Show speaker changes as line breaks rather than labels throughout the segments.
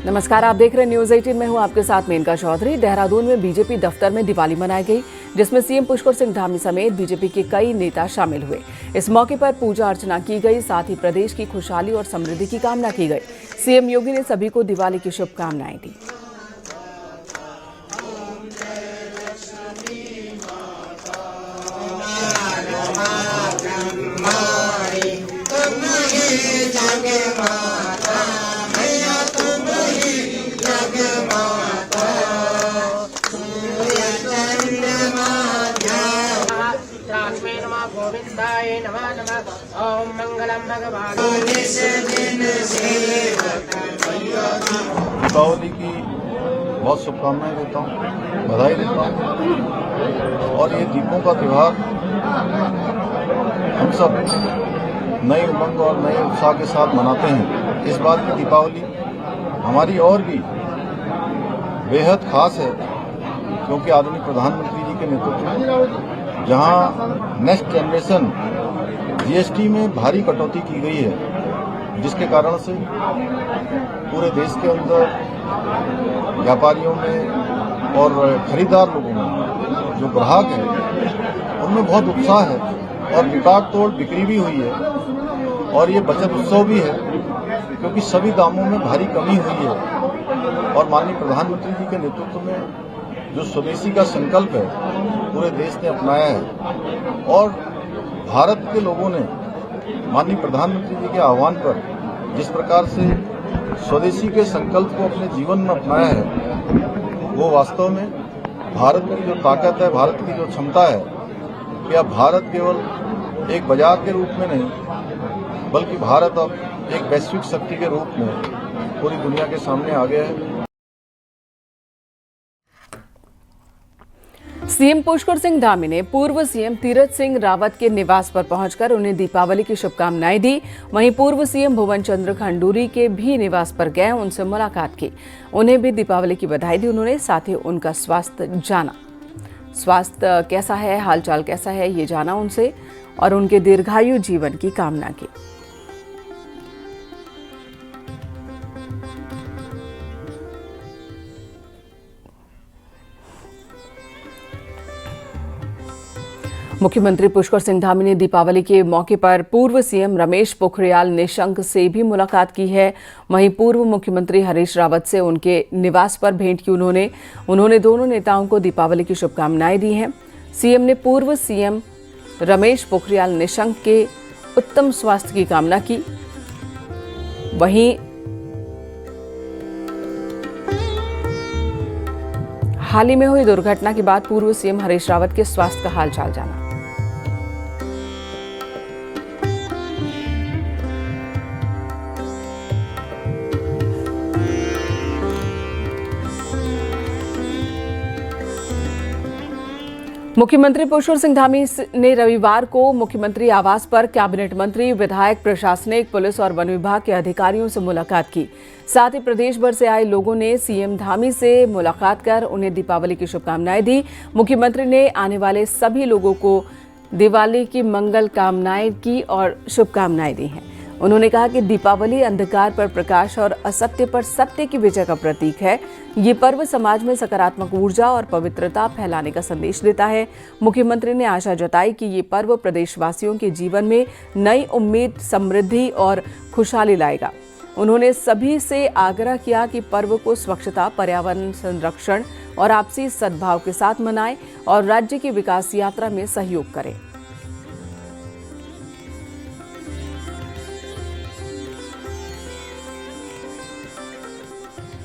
नमस्कार, आप देख रहे हैं न्यूज 18 में हूं आपके साथ मेनका चौधरी। देहरादून में बीजेपी दफ्तर में दिवाली मनाई गई, जिसमें सीएम पुष्कर सिंह धामी समेत बीजेपी के कई नेता शामिल हुए। इस मौके पर पूजा अर्चना की गई, साथ ही प्रदेश की खुशहाली और समृद्धि की कामना की गई। सीएम योगी ने सभी को दिवाली की शुभकामनाएं दी।
ओम मंगलम भगवान।
दीपावली की बहुत शुभकामनाएं देता हूँ, बधाई देता हूँ। और ये दीपों का त्योहार हम सब नई उमंग और नए उत्साह के साथ मनाते हैं। इस बार की दीपावली हमारी और भी बेहद खास है, क्योंकि आदरणीय प्रधानमंत्री जी के नेतृत्व में जहां नेक्स्ट जनरेशन जीएसटी में भारी कटौती की गई है, जिसके कारण से पूरे देश के अंदर व्यापारियों में और खरीदार लोगों में जो ग्राहक हैं उनमें बहुत उत्साह है और रिकॉर्ड तोड़ बिक्री भी हुई है। और ये बचत उत्सव भी है, क्योंकि सभी दामों में भारी कमी हुई है। और माननीय प्रधानमंत्री जी के नेतृत्व में जो स्वदेशी का संकल्प है पूरे देश ने अपनाया है, और भारत के लोगों ने माननीय प्रधानमंत्री जी के आह्वान पर जिस प्रकार से स्वदेशी के संकल्प को अपने जीवन में अपनाया है, वो वास्तव में भारत की जो ताकत है, भारत की जो क्षमता है कि अब भारत केवल एक बाजार के रूप में नहीं, बल्कि भारत अब एक वैश्विक शक्ति के रूप में पूरी दुनिया के सामने आ गया है।
सीएम पुष्कर सिंह धामी ने पूर्व सीएम तीरथ सिंह रावत के निवास पर पहुंचकर उन्हें दीपावली की शुभकामनाएं दी। वहीं पूर्व सीएम भुवन चंद्र खंडूरी के भी निवास पर गए, उनसे मुलाकात की, उन्हें भी दीपावली की बधाई दी। उन्होंने साथ ही उनका स्वास्थ्य जाना, स्वास्थ्य कैसा है, हालचाल कैसा है, ये जाना उनसे, और उनके दीर्घायु जीवन की कामना की। मुख्यमंत्री पुष्कर सिंह धामी ने दीपावली के मौके पर पूर्व सीएम रमेश पोखरियाल निशंक से भी मुलाकात की है। वहीं पूर्व मुख्यमंत्री हरीश रावत से उनके निवास पर भेंट की उन्होंने दोनों नेताओं को दीपावली की शुभकामनाएं दी हैं। सीएम ने पूर्व सीएम रमेश पोखरियाल निशंक के उत्तम स्वास्थ्य की कामना की। वहीं हाल ही में हुई दुर्घटना के बाद पूर्व सीएम हरीश रावत के स्वास्थ्य का हालचाल जाना। मुख्यमंत्री पुष्कर सिंह धामी ने रविवार को मुख्यमंत्री आवास पर कैबिनेट मंत्री, विधायक, प्रशासनिक, पुलिस और वन विभाग के अधिकारियों से मुलाकात की। साथ ही प्रदेश भर से आए लोगों ने सीएम धामी से मुलाकात कर उन्हें दीपावली की शुभकामनाएं दी। मुख्यमंत्री ने आने वाले सभी लोगों को दिवाली की मंगल कामनाएं की और शुभकामनाएं दी हैं। उन्होंने कहा कि दीपावली अंधकार पर प्रकाश और असत्य पर सत्य की विजय का प्रतीक है। ये पर्व समाज में सकारात्मक ऊर्जा और पवित्रता फैलाने का संदेश देता है। मुख्यमंत्री ने आशा जताई कि ये पर्व प्रदेशवासियों के जीवन में नई उम्मीद, समृद्धि और खुशहाली लाएगा। उन्होंने सभी से आग्रह किया कि पर्व को स्वच्छता, पर्यावरण संरक्षण और आपसी सद्भाव के साथ मनाएं और राज्य की विकास यात्रा में सहयोग करें।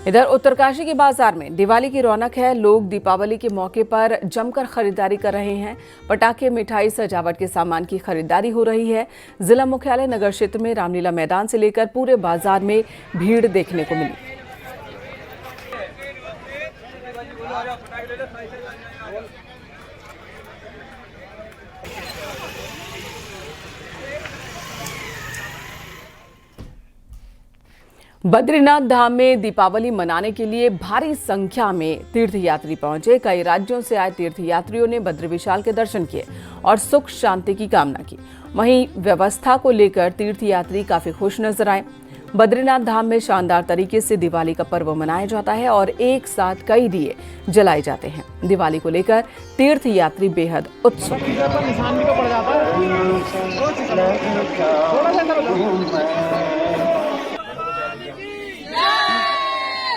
इधर उत्तरकाशी के बाजार में दिवाली की रौनक है। लोग दीपावली के मौके पर जमकर खरीदारी कर रहे हैं। पटाखे, मिठाई, सजावट के सामान की खरीदारी हो रही है। जिला मुख्यालय नगर क्षेत्र में रामलीला मैदान से लेकर पूरे बाजार में भीड़ देखने को मिली। बद्रीनाथ धाम में दीपावली मनाने के लिए भारी संख्या में तीर्थयात्री पहुंचे। कई राज्यों से आए तीर्थयात्रियों ने बद्री विशाल के दर्शन किए और सुख शांति की कामना की। वहीं व्यवस्था को लेकर तीर्थयात्री काफी खुश नजर आए। बद्रीनाथ धाम में शानदार तरीके से दिवाली का पर्व मनाया जाता है और एक साथ कई दिए जलाए जाते हैं। दिवाली को लेकर तीर्थ यात्री बेहद उत्सुक हैं।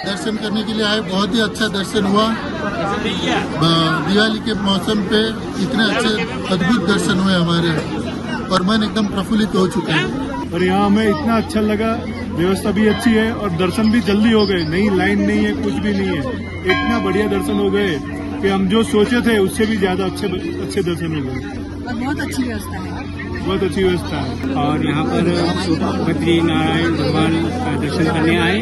दर्शन करने के लिए आए, बहुत ही अच्छा दर्शन हुआ। दिवाली के मौसम पे इतने अच्छे अद्भुत दर्शन हुए हमारे और मन एकदम प्रफुल्लित हो चुका है।
और यहाँ हमें इतना अच्छा लगा, व्यवस्था भी अच्छी है और दर्शन भी जल्दी हो गए, नई लाइन नहीं है, कुछ भी नहीं है, इतना बढ़िया दर्शन हो गए कि हम जो सोचे थे उससे भी ज्यादा अच्छे दर्शन हो गए।
और बहुत अच्छी व्यवस्था है,
बहुत अच्छी व्यवस्था है।
और यहाँ पर बद्री नारायण भगवान का दर्शन करने आए।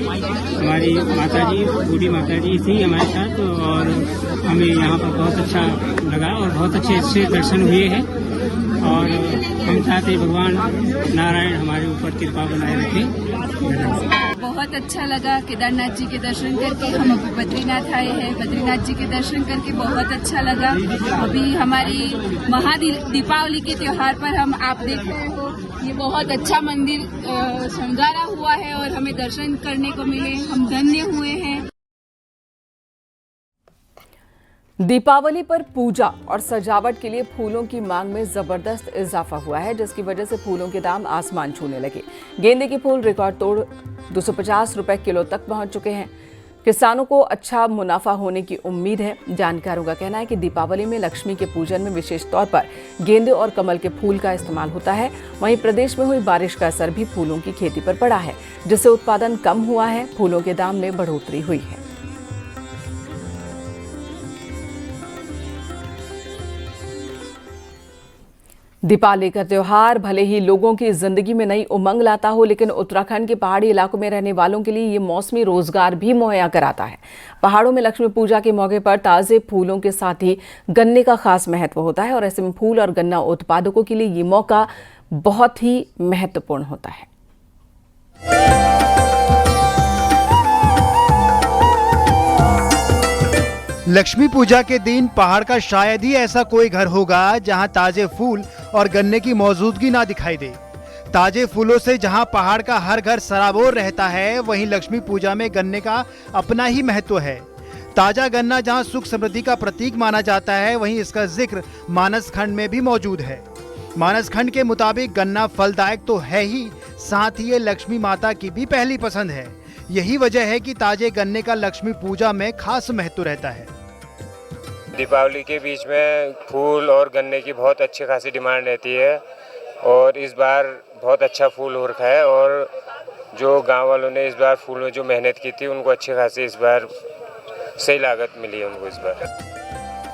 हमारी माताजी, बूढ़ी माताजी थी हमारे साथ और हमें यहाँ पर बहुत अच्छा लगा और बहुत अच्छे दर्शन हुए हैं। और हम चाहते भगवान नारायण हमारे ऊपर कृपा बनाए रखें।
बहुत अच्छा लगा केदारनाथ जी के दर्शन करके। हम अभी बद्रीनाथ आए हैं, बद्रीनाथ जी के दर्शन करके बहुत अच्छा लगा। अभी हमारी दीपावली के त्योहार पर हम आप देख रहे हो, ये बहुत अच्छा मंदिर श्रृंगारा हुआ है और हमें दर्शन करने को मिले, हम धन्य हुए हैं।
दीपावली पर पूजा और सजावट के लिए फूलों की मांग में जबरदस्त इजाफा हुआ है, जिसकी वजह से फूलों के दाम आसमान छूने लगे। गेंदे के फूल रिकॉर्ड तोड़ 250 रुपए किलो तक पहुंच चुके हैं। किसानों को अच्छा मुनाफा होने की उम्मीद है। जानकारों का कहना है कि दीपावली में लक्ष्मी के पूजन में विशेष तौर पर गेंदे और कमल के फूल का इस्तेमाल होता है। वहीं प्रदेश में हुई बारिश का असर भी फूलों की खेती पर पड़ा है, जिससे उत्पादन कम हुआ है। फूलों के दाम में बढ़ोतरी हुई है। दीपावली का त्योहार भले ही लोगों की जिंदगी में नई उमंग लाता हो, लेकिन उत्तराखंड के पहाड़ी इलाकों में रहने वालों के लिए ये मौसमी रोजगार भी मुहैया कराता है। पहाड़ों में लक्ष्मी पूजा के मौके पर ताजे फूलों के साथ ही गन्ने का खास महत्व होता है और ऐसे में फूल और गन्ना उत्पादकों के लिए ये मौका बहुत ही महत्वपूर्ण होता है।
लक्ष्मी पूजा के दिन पहाड़ का शायद ही ऐसा कोई घर होगा जहां ताजे फूल और गन्ने की मौजूदगी ना दिखाई दे। ताजे फूलों से जहां पहाड़ का हर घर सराबोर रहता है, वहीं लक्ष्मी पूजा में गन्ने का अपना ही महत्व है। ताजा गन्ना जहां सुख समृद्धि का प्रतीक माना जाता है, वहीं इसका जिक्र मानस खंड में भी मौजूद है। मानस खंड के मुताबिक गन्ना फलदायक तो है ही, साथ ही ये लक्ष्मी माता की भी पहली पसंद है। यही वजह है कि ताजे गन्ने का लक्ष्मी पूजा में खास महत्व रहता है।
दीपावली के बीच में फूल और गन्ने की बहुत अच्छी खासी डिमांड रहती है और इस बार बहुत अच्छा फूल हो रखा है और जो गांव वालों ने इस बार फूल में जो मेहनत की थी उनको अच्छी खासी इस बार सही लागत मिली है उनको इस बार।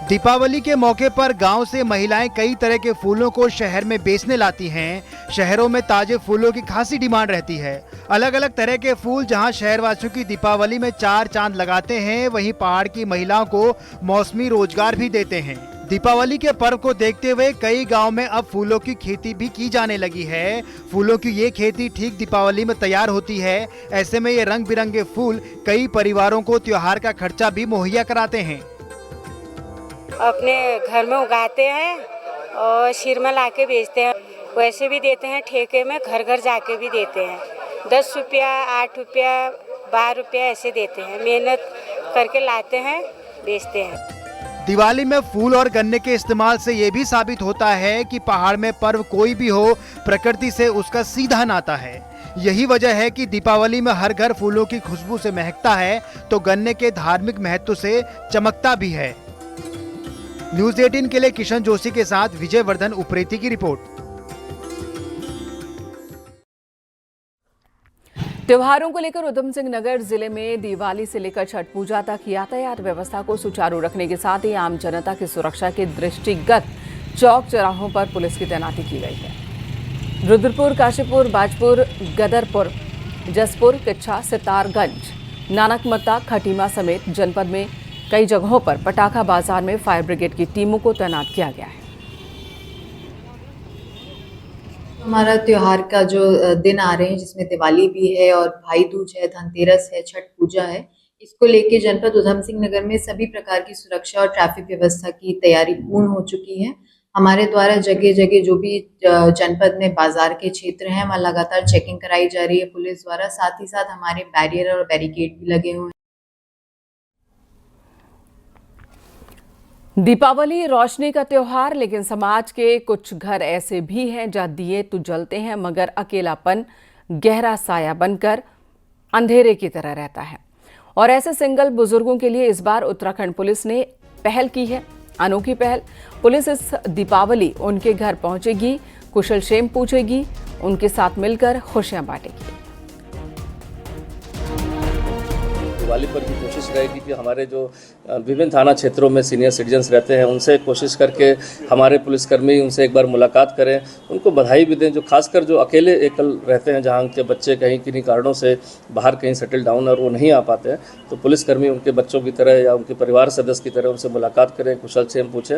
दीपावली के मौके पर गांव से महिलाएं कई तरह के फूलों को शहर में बेचने लाती हैं। शहरों में ताजे फूलों की खासी डिमांड रहती है। अलग अलग तरह के फूल जहां शहरवासियों की दीपावली में चार चांद लगाते हैं, वहीं पहाड़ की महिलाओं को मौसमी रोजगार भी देते हैं। दीपावली के पर्व को देखते हुए कई गांव में अब फूलों की खेती भी की जाने लगी है। फूलों की ये खेती ठीक दीपावली में तैयार होती है। ऐसे में ये रंग बिरंगे फूल कई परिवारों को त्योहार का खर्चा भी मुहैया कराते हैं।
अपने घर में उगाते हैं और शीर में ला के बेचते हैं। वैसे भी देते हैं, ठेके में घर घर जाके भी देते हैं। 10 रुपया, 8 रुपया, 12 रुपया ऐसे देते हैं। मेहनत करके लाते हैं, बेचते हैं।
दिवाली में फूल और गन्ने के इस्तेमाल से ये भी साबित होता है कि पहाड़ में पर्व कोई भी हो, प्रकृति से उसका सीधा नाता है। यही वजह है कि दीपावली में हर घर फूलों की खुशबू से महकता है, तो गन्ने के धार्मिक महत्व से चमकता भी है। न्यूज़ 18 के लिए किशन जोशी के साथ विजय वर्धन उप्रेती की रिपोर्ट।
त्योहारों को लेकर उधम सिंह नगर जिले में दिवाली से लेकर छठ पूजा तक यातायात व्यवस्था को सुचारू रखने के साथ ही आम जनता की सुरक्षा के दृष्टिगत चौक चौराहों पर पुलिस की तैनाती की गई है। रुद्रपुर, काशीपुर, बाजपुर, गदरपुर, जसपुर, किच्छा, सितारगंज, नानकमत्ता, खटीमा समेत जनपद में कई जगहों पर पटाखा बाजार में फायर ब्रिगेड की टीमों को तैनात किया गया है।
हमारा त्योहार का जो दिन आ रहे हैं, जिसमें दिवाली भी है और भाई दूज है, धनतेरस है, छठ पूजा है, इसको लेके जनपद उधम सिंह नगर में सभी प्रकार की सुरक्षा और ट्रैफिक व्यवस्था की तैयारी पूर्ण हो चुकी है। हमारे द्वारा जगह जगह जो भी जनपद में बाजार के क्षेत्र हैं वहाँ लगातार चेकिंग कराई जा रही है पुलिस द्वारा। साथ ही साथ हमारे बैरियर और बैरिकेड भी लगे हुए हैं।
दीपावली रोशनी का त्योहार, लेकिन समाज के कुछ घर ऐसे भी हैं जहां दिए तो जलते हैं मगर अकेलापन गहरा साया बनकर अंधेरे की तरह रहता है। और ऐसे सिंगल बुजुर्गों के लिए इस बार उत्तराखंड पुलिस ने पहल की है, अनोखी पहल। पुलिस इस दीपावली उनके घर पहुंचेगी, कुशल क्षेम पूछेगी, उनके साथ मिलकर खुशियां बांटेगी।
दिवाली पर भी कोशिश रहेगी कि हमारे जो विभिन्न थाना क्षेत्रों में सीनियर सिटीजन्स रहते हैं उनसे कोशिश करके हमारे पुलिसकर्मी उनसे एक बार मुलाकात करें, उनको बधाई भी दें। जो खासकर जो अकेले एकल रहते हैं, जहां उनके बच्चे कहीं किन्हीं कारणों से बाहर कहीं सेटल डाउन और वो नहीं आ पाते हैं, तो पुलिसकर्मी उनके बच्चों की तरह या उनके परिवार सदस्य की तरह उनसे मुलाकात करें, कुशल क्षेम पूछें।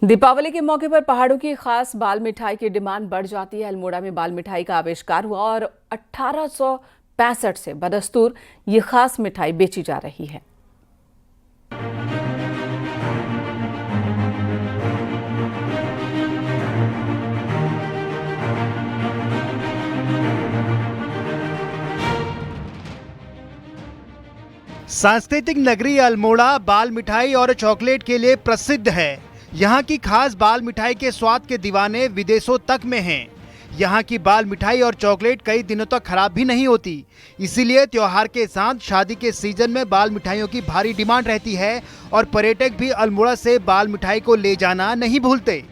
दीपावली के मौके पर पहाड़ों की खास बाल मिठाई की डिमांड बढ़ जाती है। अल्मोड़ा में बाल मिठाई का आविष्कार हुआ और 1865 से बदस्तूर ये खास मिठाई बेची जा रही है।
सांस्कृतिक नगरी अल्मोड़ा बाल मिठाई और चॉकलेट के लिए प्रसिद्ध है। यहाँ की खास बाल मिठाई के स्वाद के दीवाने विदेशों तक में हैं। यहाँ की बाल मिठाई और चॉकलेट कई दिनों तक खराब भी नहीं होती, इसीलिए त्योहार के साथ शादी के सीजन में बाल मिठाइयों की भारी डिमांड रहती है और पर्यटक भी अल्मोड़ा से बाल मिठाई को ले जाना नहीं भूलते।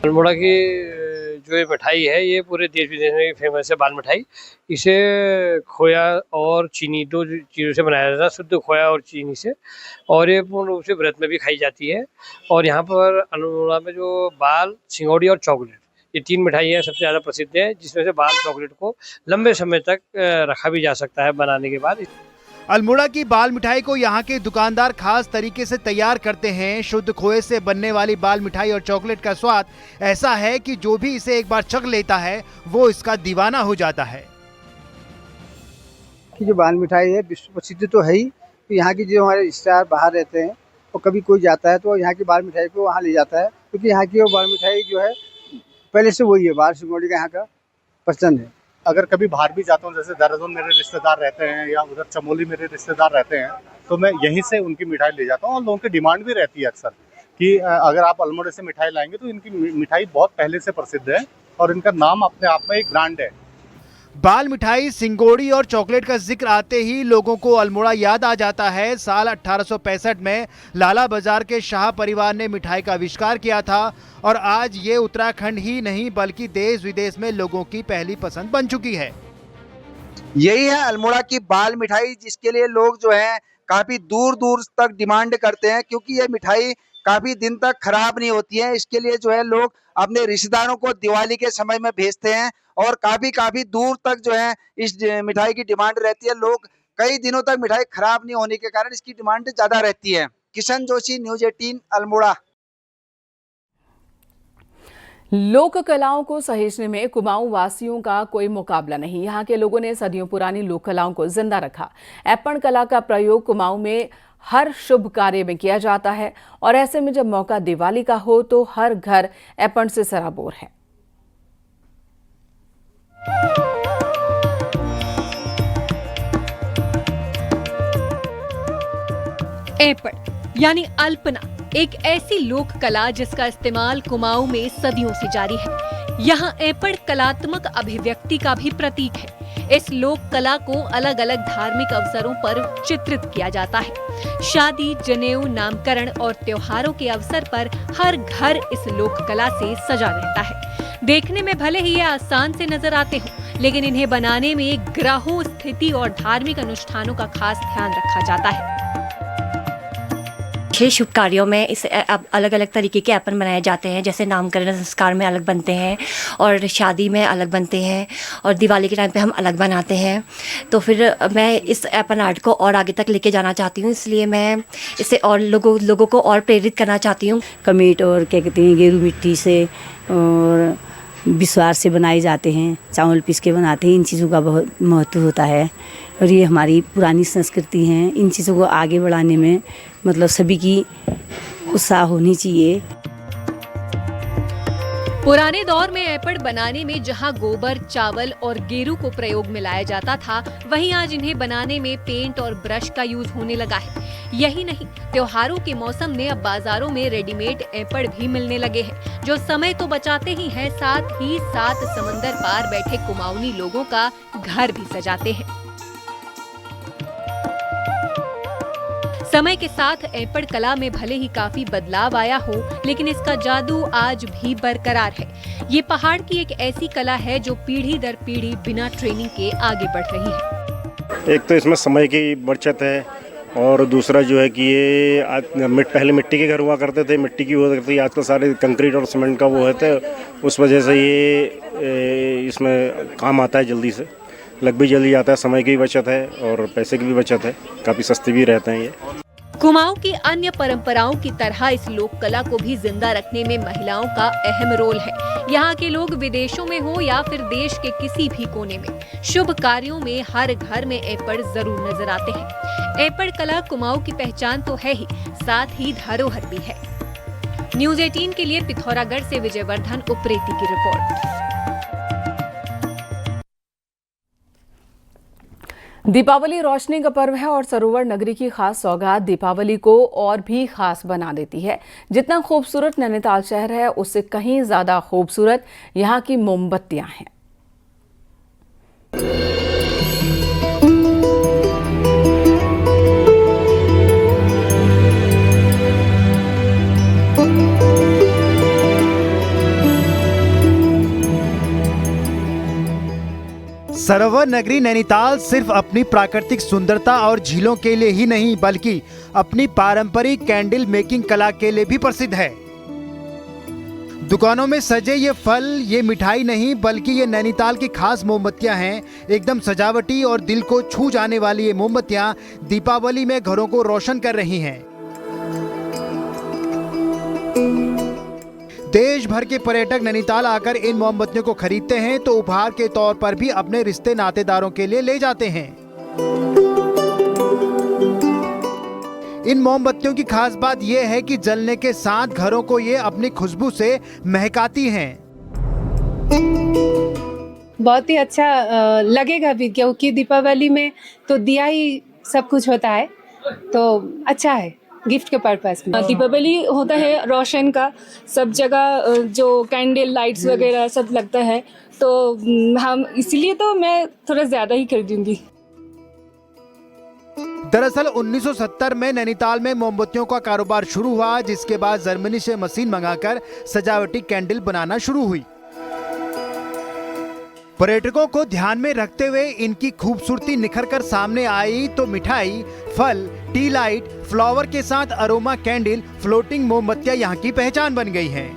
अल्मोड़ा की जो ये मिठाई है ये पूरे देश विदेश में फेमस है बाल मिठाई। इसे खोया और चीनी दो चीज़ों से बनाया जाता है, शुद्ध खोया और चीनी से, और ये पूर्ण रूप से व्रत में भी खाई जाती है। और यहाँ पर अल्मोड़ा में जो बाल, सिंगौड़ी और चॉकलेट, ये तीन मिठाइयाँ सबसे ज़्यादा प्रसिद्ध हैं, जिसमें से बाल चॉकलेट को लंबे समय तक रखा भी जा सकता है बनाने के बाद।
अल्मोड़ा की बाल मिठाई को यहाँ के दुकानदार खास तरीके से तैयार करते हैं। शुद्ध खोए से बनने वाली बाल मिठाई और चॉकलेट का स्वाद ऐसा है कि जो भी इसे एक बार चख लेता है वो इसका दीवाना हो जाता है।
की जो बाल मिठाई है विश्व प्रसिद्ध तो है ही, तो यहाँ की जो हमारे रिश्तेदार बाहर रहते हैं और कभी कोई जाता है तो यहाँ की बाल मिठाई को वहाँ ले जाता है, क्योंकि यहाँ की वो बाल मिठाई जो है पहले से वही है, बाल सिंगौड़ी का यहाँ का पसंद है।
अगर कभी बाहर भी जाता हूँ, जैसे देहरादून मेरे रिश्तेदार रहते हैं या उधर चमोली मेरे रिश्तेदार रहते हैं, तो मैं यहीं से उनकी मिठाई ले जाता हूँ। और लोगों की डिमांड भी रहती है अक्सर कि अगर आप अल्मोड़ा से मिठाई लाएंगे तो इनकी मिठाई बहुत पहले से प्रसिद्ध है और इनका नाम अपने आप में एक ब्रांड है।
बाल मिठाई, सिंगौड़ी और चॉकलेट का जिक्र आते ही लोगों को अल्मोड़ा याद आ जाता है। साल 1865 में लाला बाजार के शाह परिवार ने मिठाई का आविष्कार किया था और आज ये उत्तराखंड ही नहीं बल्कि देश विदेश में लोगों की पहली पसंद बन चुकी है।
यही है अल्मोड़ा की बाल मिठाई, जिसके लिए लोग जो है काफी दूर दूर तक डिमांड करते हैं, क्योंकि ये मिठाई काफी दिन तक खराब नहीं होती है। इसके लिए जो है लोग अपने रिश्तेदारों को दिवाली के समय में भेजते हैं और काफी दूर तक जो है इस मिठाई की डिमांड रहती है। लोग कई दिनों तक मिठाई खराब नहीं होने के कारण इसकी डिमांड ज्यादा रहती है। किशन जोशी, न्यूज़ 18 अल्मोड़ा।
लोक कलाओं को सहेजने में कुमाऊं वासियों का कोई मुकाबला नहीं। यहाँ के लोगों ने सदियों पुरानी लोक कलाओं को जिंदा रखा। ऐपण कला का प्रयोग कुमाऊं में हर शुभ कार्य में किया जाता है और ऐसे में जब मौका दिवाली का हो तो हर घर ऐपण से सराबोर है।
ऐपण यानी अल्पना एक ऐसी लोक कला जिसका इस्तेमाल कुमाऊं में सदियों से जारी है। यहाँ ऐपण कलात्मक अभिव्यक्ति का भी प्रतीक है। इस लोक कला को अलग अलग धार्मिक अवसरों पर चित्रित किया जाता है। शादी, जनेऊ, नामकरण और त्योहारों के अवसर पर हर घर इस लोक कला से सजा रहता है। देखने में भले ही ये आसान से नजर आते हो, लेकिन इन्हें बनाने में ग्रहों, स्थिति और धार्मिक अनुष्ठानों का खास ध्यान रखा जाता है।
शुभ कार्यों में इस अलग अलग तरीके के ऐपण बनाए जाते हैं, जैसे नामकरण संस्कार में अलग बनते हैं और शादी में अलग बनते हैं और दिवाली के टाइम पे हम अलग बनाते हैं। तो फिर मैं इस ऐपण आर्ट को और आगे तक लेके जाना चाहती हूँ, इसलिए मैं इसे और लोगों को और प्रेरित करना चाहती हूँ।
कमीट और क्या कहते हैं गेरू मिट्टी से और विश्वास से बनाए जाते हैं, चावल पीस के बनाते हैं। इन चीज़ों का बहुत महत्व होता है। और ये हमारी पुरानी संस्कृति हैं, इन चीज़ों को आगे बढ़ाने में मतलब सभी की उत्साह होनी चाहिए।
पुराने दौर में ऐपड़ बनाने में जहां गोबर, चावल और गेरू को प्रयोग में लाया जाता था, वहीं आज इन्हें बनाने में पेंट और ब्रश का यूज होने लगा है। यही नहीं, त्योहारों के मौसम में अब बाजारों में रेडीमेड ऐपड़ भी मिलने लगे हैं, जो समय तो बचाते ही हैं, साथ ही साथ समंदर पार बैठे कुमाऊनी लोगों का घर भी सजाते हैं। समय के साथ ऐपड़ कला में भले ही काफी बदलाव आया हो, लेकिन इसका जादू आज भी बरकरार है। ये पहाड़ की एक ऐसी कला है जो पीढ़ी दर पीढ़ी बिना ट्रेनिंग के आगे बढ़ रही है।
एक तो इसमें समय की बचत है और दूसरा जो है कि ये पहले मिट्टी के घर हुआ करते थे, मिट्टी की हुआ करती, आजकल सारे कंक्रीट और सीमेंट का वो है, तो उस वजह से ये इसमें काम आता है, जल्दी से लग भी जल्दी जाता है, समय की भी बचत है और पैसे की भी बचत है, काफ़ी सस्ती भी रहते हैं ये।
कुमाऊं की अन्य परंपराओं की तरह इस लोक कला को भी जिंदा रखने में महिलाओं का अहम रोल है। यहाँ के लोग विदेशों में हो या फिर देश के किसी भी कोने में, शुभ कार्यों में हर घर में ऐपड़ जरूर नजर आते हैं। ऐपड़ कला कुमाऊं की पहचान तो है ही, साथ ही धरोहर भी है। न्यूज़ 18 के लिए पिथौरागढ़ से विजयवर्धन उप्रेती की रिपोर्ट।
दीपावली रोशनी का पर्व है और सरोवर नगरी की खास सौगात दीपावली को और भी खास बना देती है। जितना खूबसूरत नैनीताल शहर है, उससे कहीं ज्यादा खूबसूरत यहाँ की मोमबत्तियां हैं।
सरोवर नगरी नैनीताल सिर्फ अपनी प्राकृतिक सुंदरता और झीलों के लिए ही नहीं, बल्कि अपनी पारंपरिक कैंडल मेकिंग कला के लिए भी प्रसिद्ध है। दुकानों में सजे ये फल, ये मिठाई नहीं, बल्कि ये नैनीताल की खास मोमबत्तियां हैं। एकदम सजावटी और दिल को छू जाने वाली ये मोमबत्तियां दीपावली में घरों को रोशन कर रही हैं। देश भर के पर्यटक नैनीताल आकर इन मोमबत्तियों को खरीदते हैं तो उपहार के तौर पर भी अपने रिश्ते नातेदारों के लिए ले जाते हैं। इन मोमबत्तियों की खास बात यह है कि जलने के साथ घरों को ये अपनी खुशबू से महकाती हैं।
बहुत ही अच्छा लगेगा भी, क्योंकि दीपावली में तो दिया ही सब कुछ होता है, तो अच्छा है गिफ्ट के पर्पस में।
दीपावली होता है रोशन का, सब जगह जो कैंडल लाइट्स वगैरह सब लगता है, तो हम इसलिए तो मैं थोड़ा ज्यादा ही खरीदूंगी।
दरअसल 1970 में नैनीताल में मोमबत्तियों का कारोबार शुरू हुआ, जिसके बाद जर्मनी से मशीन मंगाकर सजावटी कैंडल बनाना शुरू हुई। पर्यटकों को ध्यान में रखते हुए इनकी खूबसूरती निखर कर सामने आई तो मिठाई, फल, टी लाइट, फ्लावर के साथ अरोमा कैंडल, फ्लोटिंग मोमबत्तियां यहाँ की पहचान बन गई हैं।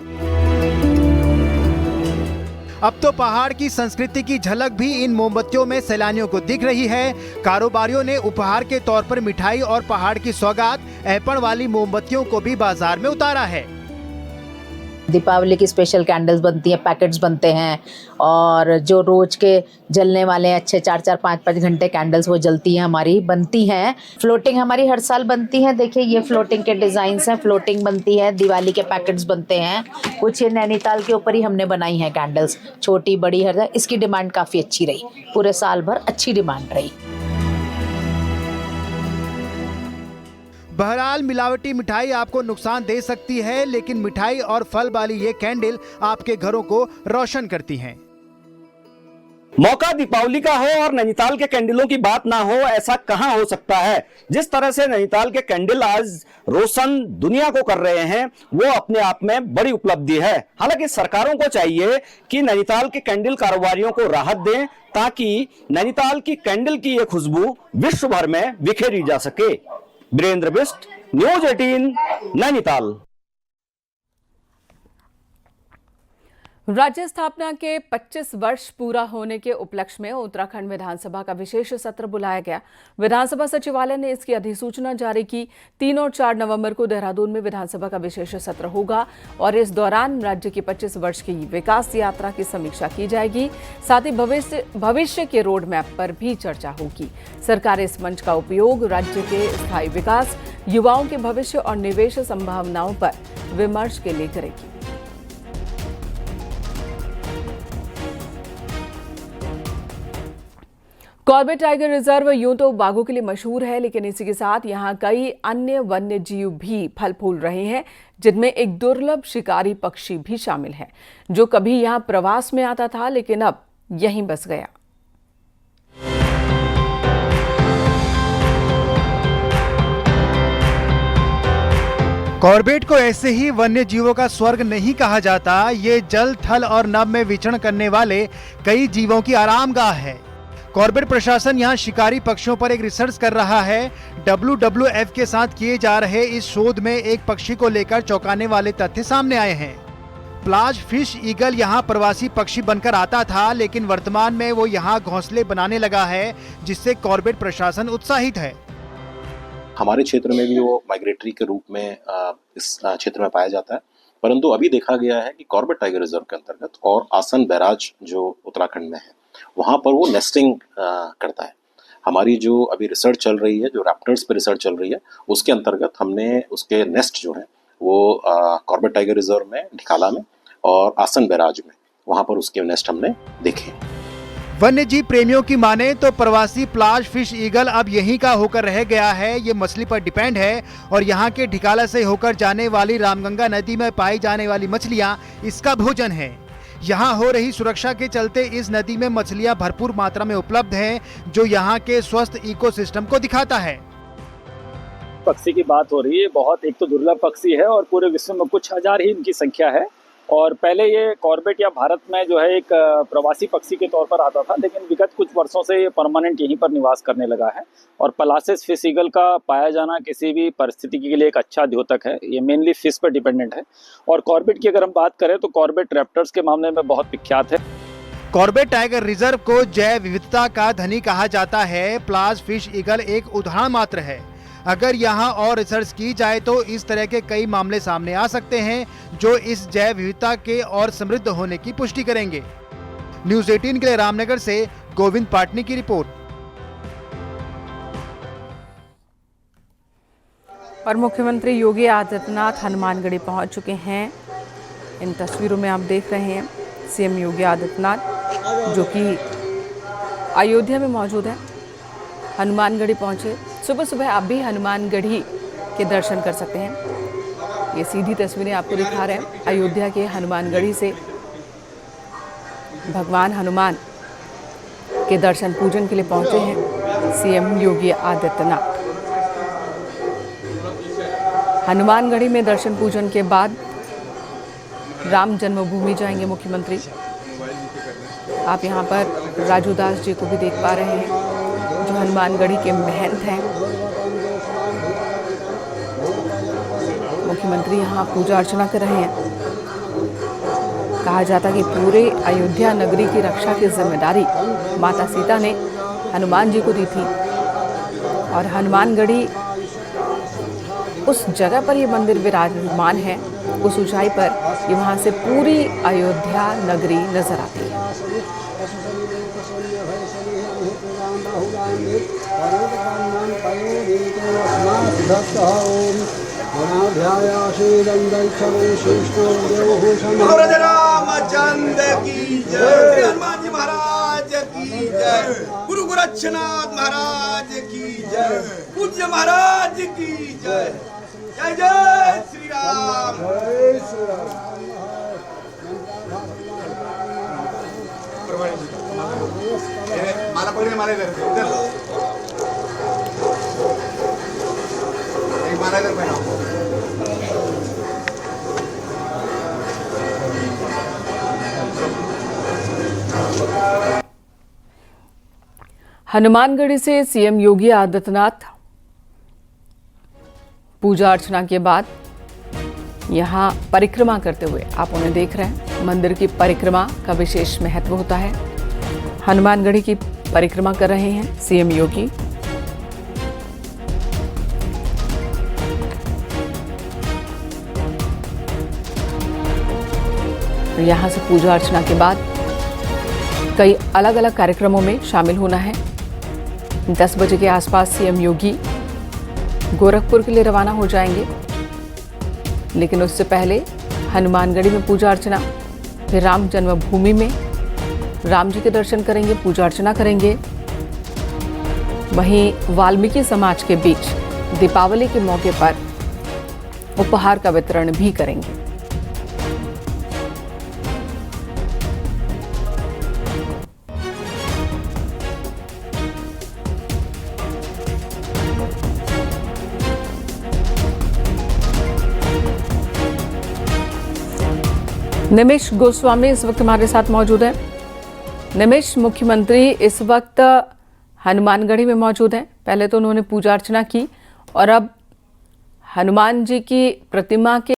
अब तो पहाड़ की संस्कृति की झलक भी इन मोमबत्तियों में सैलानियों को दिख रही है। कारोबारियों ने उपहार के तौर पर मिठाई और पहाड़ की सौगात ऐपड़ वाली मोमबत्तियों को भी बाजार में उतारा है।
दीपावली की स्पेशल कैंडल्स बनती हैं, पैकेट्स बनते हैं, और जो रोज के जलने वाले अच्छे 4-4, 5-5 घंटे कैंडल्स वो जलती हैं, हमारी बनती हैं। फ्लोटिंग हमारी हर साल बनती है। देखिए ये फ्लोटिंग के डिजाइन्स हैं, फ्लोटिंग बनती है। दिवाली के पैकेट्स बनते हैं। कुछ ये नैनीताल के ऊपर ही हमने बनाई हैं कैंडल्स, छोटी बड़ी हर। इसकी डिमांड काफ़ी अच्छी रही, पूरे साल भर अच्छी डिमांड रही।
बहरहाल मिलावटी मिठाई आपको नुकसान दे सकती है, लेकिन मिठाई और फल वाली ये कैंडल आपके घरों को रोशन करती हैं।
मौका दीपावली का हो और नैनीताल के कैंडलों की बात ना हो, ऐसा कहां हो सकता है। जिस तरह से नैनीताल के कैंडल आज रोशन दुनिया को कर रहे हैं, वो अपने आप में बड़ी उपलब्धि है। हालांकि सरकारों को चाहिए कि नैनीताल के कैंडल कारोबारियों को राहत दें, ताकि नैनीताल की कैंडल की ये खुशबू विश्व भर में बिखेरी जा सके। वीरेंद्र बिष्ट, न्यूज़ 18, नैनीताल।
राज्य स्थापना के 25 वर्ष पूरा होने के उपलक्ष्य में उत्तराखंड विधानसभा का विशेष सत्र बुलाया गया। विधानसभा सचिवालय ने इसकी अधिसूचना जारी की। 3 और 4 नवंबर को देहरादून में विधानसभा का विशेष सत्र होगा और इस दौरान राज्य की 25 वर्ष की विकास यात्रा की समीक्षा की जाएगी। साथ ही भविष्य के रोड मैप पर भी चर्चा होगी। सरकार इस मंच का उपयोग राज्य के स्थायी विकास, युवाओं के भविष्य और निवेश संभावनाओं पर विमर्श के लिए करेगी। कॉर्बेट टाइगर रिजर्व यूं तो बाघों के लिए मशहूर है, लेकिन इसी के साथ यहाँ कई अन्य वन्य जीव भी फल फूल रहे हैं, जिनमें एक दुर्लभ शिकारी पक्षी भी शामिल है, जो कभी यहाँ प्रवास में आता था लेकिन अब यहीं बस गया।
कॉर्बेट को ऐसे ही वन्य जीवों का स्वर्ग नहीं कहा जाता। ये जल, थल और नभ में विचरण करने वाले कई जीवों की आरामगाह है। कॉर्बेट प्रशासन यहाँ शिकारी पक्षियों पर एक रिसर्च कर रहा है। WWF के साथ किए जा रहे इस शोध में एक पक्षी को लेकर चौंकाने वाले तथ्य सामने आए हैं। प्लाज फिश ईगल यहाँ प्रवासी पक्षी बनकर आता था, लेकिन वर्तमान में वो यहाँ घोंसले बनाने लगा है, जिससे कॉर्बेट प्रशासन उत्साहित है।
हमारे क्षेत्र में भी वो माइग्रेटरी के रूप में इस क्षेत्र में पाया जाता है, परंतु अभी देखा गया है कि कॉर्बेट टाइगर रिजर्व के अंतर्गत और आसन बैराज जो उत्तराखंड में है, वहाँ पर वो नेस्टिंग करता है। हमारी जो अभी रिसर्च चल रही है, जो रैप्टर्स पे रिसर्च चल रही है, उसके अंतर्गत हमने उसके नेस्ट जो है वो कॉर्बेट टाइगर रिजर्व में, ढिकाला में और आसन बैराज में, वहाँ पर उसके नेस्ट हमने देखे।
वन्य जीव प्रेमियों की माने तो प्रवासी प्लाज फिश ईगल अब यहीं का होकर रह गया है। ये मछली पर डिपेंड है और यहाँ के ढिकाला से होकर जाने वाली रामगंगा नदी में पाई जाने वाली मछलियाँ इसका भोजन है। यहाँ हो रही सुरक्षा के चलते इस नदी में मछलियाँ भरपूर मात्रा में उपलब्ध हैं, जो यहाँ के स्वस्थ इकोसिस्टम को दिखाता है।
पक्षी की बात हो रही है, बहुत एक तो दुर्लभ पक्षी है और पूरे विश्व में कुछ हजार ही इनकी संख्या है। और पहले ये कॉर्बेट या भारत में जो है एक प्रवासी पक्षी के तौर पर आता था, लेकिन विगत कुछ वर्षों से ये परमानेंट यहीं पर निवास करने लगा है। और पलासेस फिश ईगल का पाया जाना किसी भी परिस्थिति के लिए एक अच्छा द्योतक है। ये मेनली फिश पर डिपेंडेंट है। और कॉर्बेट की अगर हम बात करें तो कॉर्बेट रैप्टर्स के मामले में बहुत विख्यात है।
कॉर्बेट टाइगर रिजर्व को जैव विविधता का धनी कहा जाता है। प्लाज फिश ईगल एक उदाहरण मात्र है। अगर यहाँ और रिसर्च की जाए तो इस तरह के कई मामले सामने आ सकते हैं, जो इस जैव विविधता के और समृद्ध होने की पुष्टि करेंगे। न्यूज़ 18 के लिए रामनगर से गोविंद पाटनी की रिपोर्ट।
और मुख्यमंत्री योगी आदित्यनाथ हनुमानगढ़ी पहुंच चुके हैं। इन तस्वीरों में आप देख रहे हैं सीएम योगी आदित्यनाथ, जो कि अयोध्या में मौजूद है। हनुमानगढ़ी पहुंचे। सुबह सुबह आप भी हनुमानगढ़ी के दर्शन कर सकते हैं। ये सीधी तस्वीरें आपको दिखा रहे हैं अयोध्या के हनुमानगढ़ी से। भगवान हनुमान के दर्शन पूजन के लिए पहुंचे हैं सीएम योगी आदित्यनाथ। हनुमानगढ़ी में दर्शन पूजन के बाद राम जन्मभूमि जाएंगे मुख्यमंत्री। आप यहाँ पर राजू दास जी को भी देख पा रहे हैं, जो हनुमानगढ़ी के महंत हैं। मुख्यमंत्री यहाँ पूजा अर्चना कर रहे हैं। कहा जाता कि पूरे अयोध्या नगरी की रक्षा की जिम्मेदारी माता सीता ने हनुमान जी को दी थी और हनुमानगढ़ी उस जगह पर ये मंदिर विराजमान है, उस ऊंचाई पर ये वहाँ से पूरी अयोध्या नगरी नजर आती है।
रामचंद्र की जय, हनुमान जी महाराज की जय, गुरु गोरक्षनाथ महाराज की जय, पूज्य महाराज की जय। जय जय श्री राम। माला पकड़े, माला इधर माला इधर पहनाओ।
हनुमानगढ़ी से सीएम योगी आदित्यनाथ पूजा अर्चना के बाद यहाँ परिक्रमा करते हुए आप उन्हें देख रहे हैं। मंदिर की परिक्रमा का विशेष महत्व होता है। हनुमानगढ़ी की परिक्रमा कर रहे हैं सीएम योगी। यहाँ से पूजा अर्चना के बाद कई अलग अलग कार्यक्रमों में शामिल होना है। 10 बजे के आसपास सीएम योगी गोरखपुर के लिए रवाना हो जाएंगे, लेकिन उससे पहले हनुमानगढ़ी में पूजा अर्चना, फिर राम जन्मभूमि में राम जी के दर्शन करेंगे, पूजा अर्चना करेंगे। वहीं वाल्मीकि समाज के बीच दीपावली के मौके पर उपहार का वितरण भी करेंगे। निमिष गोस्वामी इस वक्त हमारे साथ मौजूद है। निमिष, मुख्यमंत्री इस वक्त हनुमानगढ़ी में मौजूद हैं। पहले तो उन्होंने पूजा अर्चना की और अब हनुमान जी की प्रतिमा के